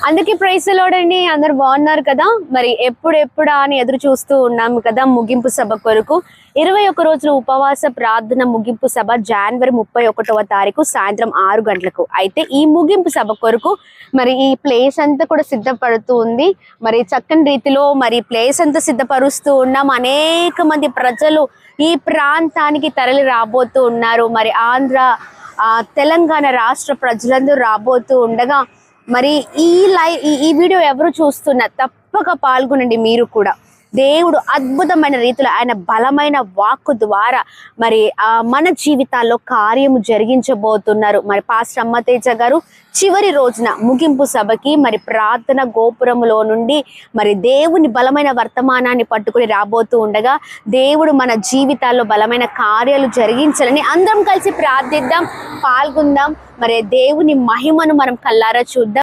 అందుకే ప్రైజ్ లోడండి. అందరు బాగున్నారు కదా. మరి ఎప్పుడెప్పుడా అని ఎదురు చూస్తూ ఉన్నాము కదా ముగింపు సభ కొరకు. 21 రోజుల ఉపవాస ప్రార్థన ముగింపు సభ జనవరి 31వ తారీఖు సాయంత్రం 6 గంటలకు. అయితే ఈ ముగింపు సభ కొరకు మరి ఈ ప్లేస్ అంతా కూడా సిద్ధపడుతూ ఉంది. మరి చక్కని రీతిలో మరి ప్లేస్ అంతా సిద్ధపరుస్తూ ఉన్నాం. అనేక మంది ప్రజలు ఈ ప్రాంతానికి తరలి రాబోతూ ఉన్నారు. మరి ఆంధ్ర తెలంగాణ రాష్ట్ర ప్రజలందరూ రాబోతూ ఉండగా మరి ఈ వీడియో ఎవరు చూస్తున్నా తప్పక పాల్గొనండి. మీరు కూడా దేవుడు అద్భుతమైన రీతిలో ఆయన బలమైన వాక్కు ద్వారా మరి మన జీవితాల్లో కార్యము జరిగించబోతున్నారు. మరి పాస్టర్ అమ్మతేజ గారు చివరి రోజున ముగింపు సభకి మరి ప్రార్థన గోపురములో నుండి మరి దేవుని బలమైన వర్తమానాన్ని పట్టుకుని రాబోతూ ఉండగా దేవుడు మన జీవితాల్లో బలమైన కార్యాలు జరిగించాలని అందరం కలిసి ప్రార్థిద్దాం, పాల్గొందాం. మరి దేవుని మహిమను మనం కల్లారా చూద్దాం.